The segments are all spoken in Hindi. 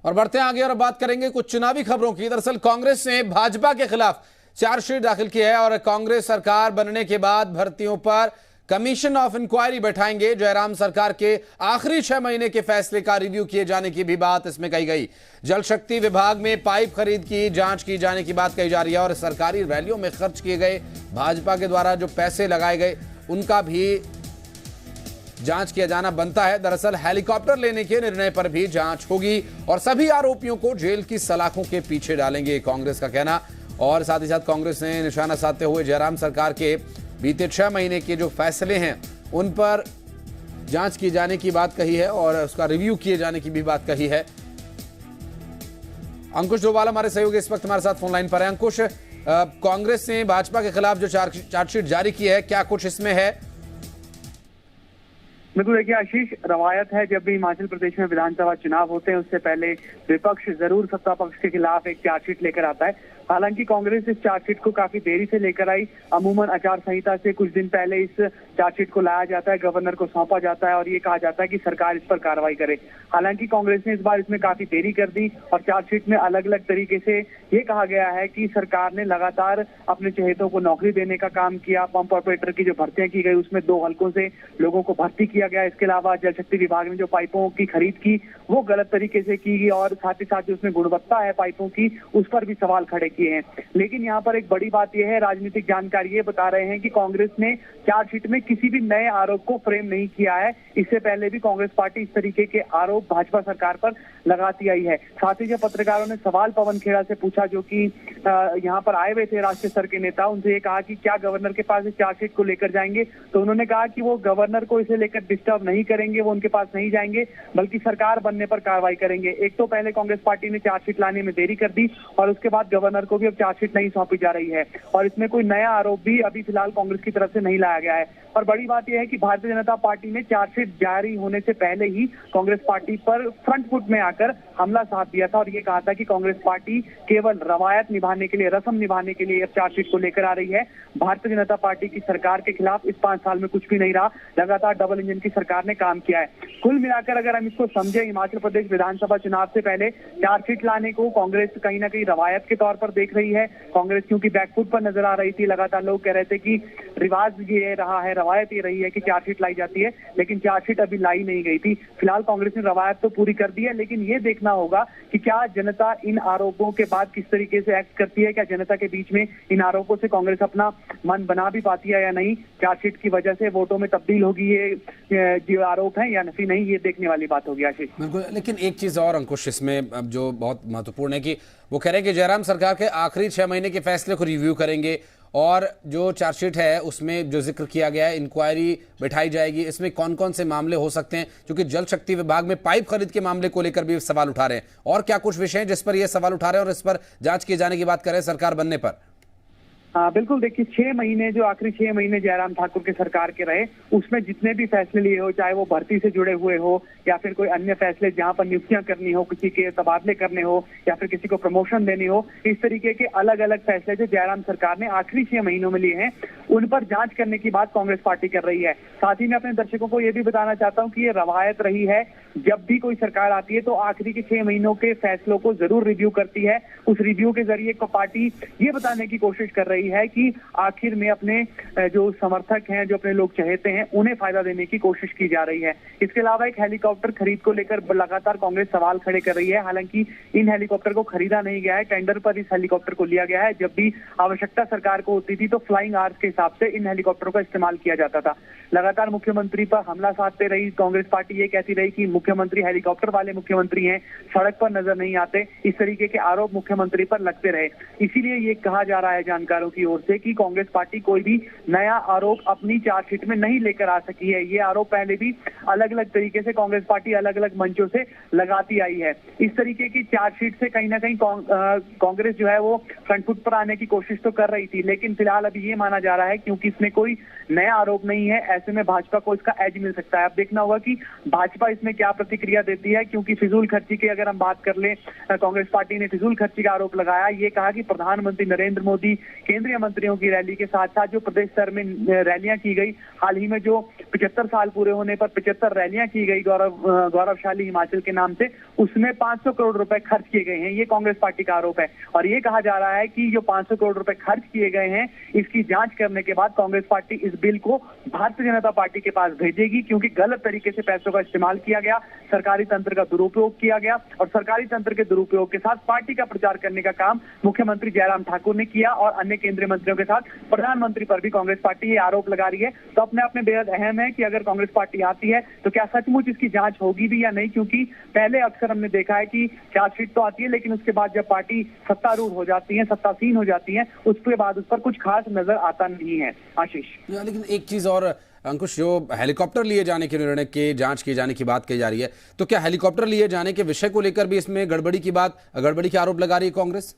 और बढ़ते हैं आगे और अब बात करेंगे कुछ चुनावी खबरों की। दरअसल कांग्रेस ने भाजपा के खिलाफ चार्जशीट दाखिल की है और कांग्रेस सरकार बनने के बाद भर्तियों पर कमीशन ऑफ इंक्वायरी बैठाएंगे। जयराम सरकार के आखिरी 6 महीने के फैसले का रिव्यू किए जाने की भी बात इसमें कही गई। जल शक्ति विभाग में पाइप खरीद की जांच की जाने की बात कही जा रही है और सरकारी रैलियों में खर्च किए गए भाजपा के द्वारा जो पैसे लगाए गए उनका भी जांच किया जाना बनता है। दरअसल हेलीकॉप्टर लेने के निर्णय पर भी जांच होगी और सभी आरोपियों को जेल की सलाखों के पीछे डालेंगे, कांग्रेस का कहना। और साथ ही साथ कांग्रेस ने निशाना साधते हुए जयराम सरकार के बीते 6 महीने के जो फैसले हैं उन पर जांच की जाने की बात कही है और उसका रिव्यू किए जाने की भी बात कही है। अंकुश डोभाल हमारे सहयोगी इस वक्त हमारे साथ फोन लाइन पर है। अंकुश, कांग्रेस ने भाजपा के खिलाफ जो चार्जशीट जारी की है, क्या कुछ इसमें है? बिल्कुल, देखिए आशीष, रवायत है जब भी हिमाचल प्रदेश में विधानसभा चुनाव होते हैं उससे पहले विपक्ष जरूर सत्ता पक्ष के खिलाफ एक चार्जशीट लेकर आता है। हालांकि कांग्रेस इस चार्जशीट को काफी देरी से लेकर आई। अमूमन आचार संहिता से कुछ दिन पहले इस चार्जशीट को लाया जाता है, गवर्नर को सौंपा जाता है और ये कहा जाता है कि सरकार इस पर कार्रवाई करे। हालांकि कांग्रेस ने इस बार इसमें काफी देरी कर दी और चार्जशीट में अलग अलग तरीके से ये कहा गया है कि सरकार ने लगातार अपने चहेतों को नौकरी देने का काम किया। पंप ऑपरेटर की जो भर्तियां की गई उसमें 2 हलकों से लोगों को भर्ती किया गया। इसके अलावा जल शक्ति विभाग ने जो पाइपों की खरीद की वो गलत तरीके से की गई और साथ ही साथ जो उसमें गुणवत्ता है पाइपों की उस पर भी सवाल खड़े किए हैं। लेकिन यहाँ पर एक बड़ी बात यह है, राजनीतिक जानकारी ये बता रहे हैं कि कांग्रेस ने चार्जशीट में किसी भी नए आरोप को फ्रेम नहीं किया है। इससे पहले भी कांग्रेस पार्टी इस तरीके के आरोप भाजपा सरकार पर लगाती आई है। साथ ही जब पत्रकारों ने सवाल पवन खेड़ा से पूछा, जो कि यहाँ पर आए हुए थे राष्ट्रीय स्तर के नेता, उनसे ये कहा कि क्या गवर्नर के पास इस चार्जशीट को लेकर जाएंगे, तो उन्होंने कहा कि वो गवर्नर को इसे लेकर डिस्टर्ब नहीं करेंगे, वो उनके पास नहीं जाएंगे बल्कि सरकार बनने पर कार्रवाई करेंगे। एक तो पहले कांग्रेस पार्टी ने चार्जशीट लाने में देरी कर दी और उसके बाद गवर्नर को भी अब चार्जशीट नहीं सौंपी जा रही है और इसमें कोई नया आरोप भी अभी फिलहाल कांग्रेस की तरफ से नहीं लाया गया है। और बड़ी बात यह है कि भारतीय जनता पार्टी ने चार्जशीट जारी होने से पहले ही कांग्रेस पार्टी पर फ्रंट फुट में आकर हमला साध दिया था और ये कहा था कि कांग्रेस पार्टी केवल रवायत निभाने के लिए, रस्म निभाने के लिए चार्जशीट को लेकर आ रही है। भारतीय जनता पार्टी की सरकार के खिलाफ इस 5 साल में कुछ भी नहीं रहा, लगातार डबल इंजन की सरकार ने काम किया है। कुल मिलाकर अगर हम इसको समझे, हिमाचल प्रदेश विधानसभा चुनाव से पहले चार्जशीट लाने को कांग्रेस कहीं ना कहीं रवायत के तौर पर देख रही है। कांग्रेस क्योंकि बैकफुट पर नजर आ रही थी, लगातार लोग कह रहे थे कि रिवाज ये रहा है, रवायत ये रही है कि चार्जशीट लाई जाती है, लेकिन चार्जशीट अभी लाई नहीं गई थी। फिलहाल कांग्रेस ने रवायत तो पूरी कर दी है, लेकिन ये देखना होगा कि क्या जनता इन आरोपों के बाद किस तरीके से एक्ट करती है, क्या जनता के बीच में इन आरोपों से कांग्रेस अपना मन बना भी पाती है या नहीं। चार्जशीट की वजह से वोटों में तब्दील होगी ये जो आरोप है या नहीं, ये देखने वाली बात होगी आशीष। बिल्कुल, लेकिन एक चीज और अंकुश इसमें जो बहुत महत्वपूर्ण है कि वो कह रहे हैं कि जयराम सरकार के आखिरी 6 महीने के फैसले को रिव्यू करेंगे और जो चार्जशीट है उसमें जो जिक्र किया गया है, इंक्वायरी बैठाई जाएगी। इसमें कौन कौन से मामले हो सकते हैं, क्योंकि जल शक्ति विभाग में पाइप खरीद के मामले को लेकर भी सवाल उठा रहे हैं, और क्या कुछ विषय हैं जिस पर ये सवाल उठा रहे हैं और इस पर जांच किए जाने की बात कर रहे हैं सरकार बनने पर? हाँ बिल्कुल, देखिए 6 महीने जो आखिरी 6 महीने जयराम ठाकुर के सरकार के रहे उसमें जितने भी फैसले लिए हो, चाहे वो भर्ती से जुड़े हुए हो या फिर कोई अन्य फैसले जहां पर नियुक्तियां करनी हो, किसी के तबादले करने हो या फिर किसी को प्रमोशन देनी हो, इस तरीके के अलग अलग फैसले जो जयराम सरकार ने आखिरी 6 महीनों में लिए हैं उन पर जांच करने की बात कांग्रेस पार्टी कर रही है। साथ ही मैं अपने दर्शकों को यह भी बताना चाहता हूँ कि ये रवायत रही है, जब भी कोई सरकार आती है तो आखिरी के 6 महीनों के फैसलों को जरूर रिव्यू करती है। उस रिव्यू के जरिए पार्टी ये बताने की कोशिश कर रही है कि आखिर में अपने जो समर्थक हैं, जो अपने लोग चाहते हैं, उन्हें फायदा देने की कोशिश की जा रही है। इसके अलावा एक हेलीकॉप्टर खरीद को लेकर लगातार कांग्रेस सवाल खड़े कर रही है। हालांकि इन हेलीकॉप्टर को खरीदा नहीं गया है, टेंडर पर इस हेलीकॉप्टर को लिया गया है। जब भी आवश्यकता सरकार को होती थी तो फ्लाइंग आवर्स के हिसाब से इन हेलीकॉप्टरों का इस्तेमाल किया जाता था। लगातार मुख्यमंत्री पर हमला साधते रही कांग्रेस पार्टी, ये कहती रही कि मुख्यमंत्री हेलीकॉप्टर वाले मुख्यमंत्री हैं, सड़क पर नजर नहीं आते। इस तरीके के आरोप मुख्यमंत्री पर लगते रहे। इसीलिए ये कहा जा रहा है जानकारों की ओर से कि कांग्रेस पार्टी कोई भी नया आरोप अपनी चार्जशीट में नहीं लेकर आ सकी है। ये आरोप पहले भी अलग अलग तरीके से कांग्रेस पार्टी अलग अलग मंचों से लगाती आई है। इस तरीके की चार्जशीट से कहीं ना कहीं कांग्रेस जो है वो फ्रंट फुट पर आने की कोशिश तो कर रही थी, लेकिन फिलहाल अभी ये माना जा रहा है क्योंकि इसमें कोई नया आरोप नहीं है, ऐसे में भाजपा को इसका एज मिल सकता है। अब देखना होगा कि भाजपा इसमें क्या प्रतिक्रिया देती है, क्योंकि फिजूल खर्ची की अगर हम बात कर लें, कांग्रेस पार्टी ने फिजूल खर्ची का आरोप लगाया। ये कहा कि प्रधानमंत्री नरेंद्र मोदी केंद्र केंद्रीय मंत्रियों की रैली के साथ साथ जो प्रदेश स्तर में रैलियां की गई, हाल ही में जो 75 साल पूरे होने पर 75 रैलियां की गई गौरवशाली हिमाचल के नाम से, उसमें 500 करोड़ रुपए खर्च किए गए हैं। ये कांग्रेस पार्टी का आरोप है और ये कहा जा रहा है कि जो 500 करोड़ रुपए खर्च किए गए हैं, इसकी जांच करने के बाद कांग्रेस पार्टी इस बिल को भारतीय जनता पार्टी के पास भेजेगी, क्योंकि गलत तरीके से पैसों का इस्तेमाल किया गया, सरकारी तंत्र का दुरुपयोग किया गया और सरकारी तंत्र के दुरुपयोग के साथ पार्टी का प्रचार करने का काम मुख्यमंत्री जयराम ठाकुर ने किया और अन्य केंद्रीय मंत्रियों के साथ प्रधानमंत्री पर भी कांग्रेस पार्टी ये आरोप लगा रही है। तो अपने आप में बेहद अहम है कि अगर कांग्रेस पार्टी आती है तो क्या सचमुच इसकी जांच होगी भी या नहीं, क्योंकि पहले अक्सर हमने देखा है कि चार्जशीट तो आती है लेकिन उसके बाद जब पार्टी सत्तारूढ़ हो जाती है, सत्तासीन हो जाती है, उसके बाद उस पर कुछ खास नजर आता नहीं है। आशीष, लेकिन एक चीज और अंकुश, जो हेलीकॉप्टर लिए जाने के निर्णय के जांच किए जाने की बात कही जा रही है, तो क्या हेलीकॉप्टर लिए जाने के विषय को लेकर भी इसमें गड़बड़ी के आरोप लगा रही है कांग्रेस?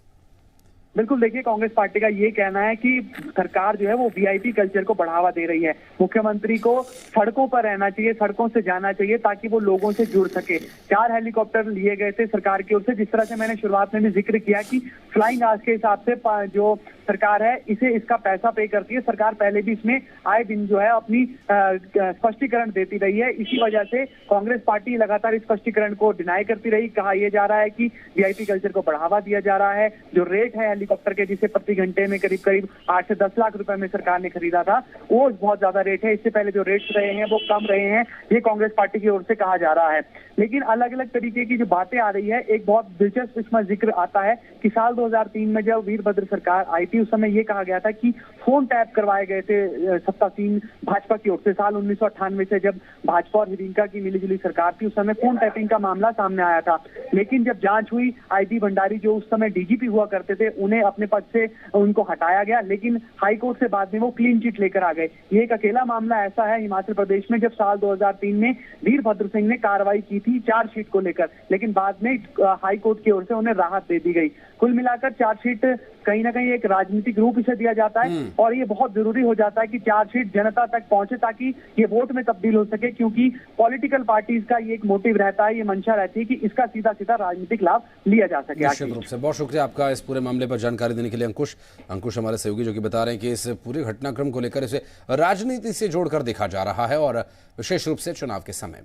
बिल्कुल, देखिए कांग्रेस पार्टी का ये कहना है कि सरकार जो है वो वीआईपी कल्चर को बढ़ावा दे रही है। मुख्यमंत्री को सड़कों पर रहना चाहिए, सड़कों से जाना चाहिए ताकि वो लोगों से जुड़ सके। 4 हेलीकॉप्टर लिए गए थे सरकार की ओर से, जिस तरह से मैंने शुरुआत में भी जिक्र किया कि फ्लाइंग आवर्स के हिसाब से जो सरकार है इसे इसका पैसा पे करती है। सरकार पहले भी इसमें आए दिन जो है अपनी स्पष्टीकरण देती रही है। इसी वजह से कांग्रेस पार्टी लगातार इस स्पष्टीकरण को डिनाई करती रही। कहा यह जा रहा है कि वीआईपी कल्चर को बढ़ावा दिया जा रहा है। जो रेट है हेलीकॉप्टर के, जिसे प्रति घंटे में करीब 8 से 10 लाख रुपए में सरकार ने खरीदा था, वो बहुत ज्यादा रेट है। इससे पहले जो रेट्स रहे हैं वो कम रहे हैं, ये कांग्रेस पार्टी की ओर से कहा जा रहा है। लेकिन अलग अलग तरीके की जो बातें आ रही है, एक बहुत दिलचस्प इसमें जिक्र आता है कि साल 2003 में जब वीरभद्र सरकार आई थी, उस समय ये कहा गया था कि फोन टैप करवाए गए थे सत्तासीन भाजपा की ओर से। साल 1998 से जब भाजपा और हिरिंका की मिलीजुली सरकार थी, उस समय फोन टैपिंग का मामला सामने आया था। लेकिन जब जांच हुई, आईबी भंडारी जो उस समय डीजीपी हुआ करते थे, उन्हें अपने पद से उनको हटाया गया, लेकिन हाईकोर्ट से बाद में वो क्लीन चिट लेकर आ गए। ये एक अकेला मामला ऐसा है हिमाचल प्रदेश में जब साल 2003 में वीरभद्र सिंह ने कार्रवाई की थी चार्जशीट को लेकर, लेकिन बाद में हाईकोर्ट की ओर से उन्हें राहत दे दी गई। कुल मिलाकर चार्जशीट कहीं ना कहीं एक राजनीतिक रूप इसे दिया जाता है और ये बहुत जरूरी हो जाता है कि चार्जशीट जनता तक पहुंचे ताकि ये वोट में तब्दील हो सके, क्योंकि पॉलिटिकल पार्टीज का ये एक मोटिव रहता है, ये मंशा रहती है कि इसका सीधा सीधा राजनीतिक लाभ लिया जा सके। निश्चित रूप से बहुत शुक्रिया आपका इस पूरे मामले पर जानकारी देने के लिए अंकुश हमारे सहयोगी, जो कि बता रहे हैं कि इस पूरे घटनाक्रम को लेकर इसे राजनीति से जोड़कर देखा जा रहा है और विशेष रूप से चुनाव के समय।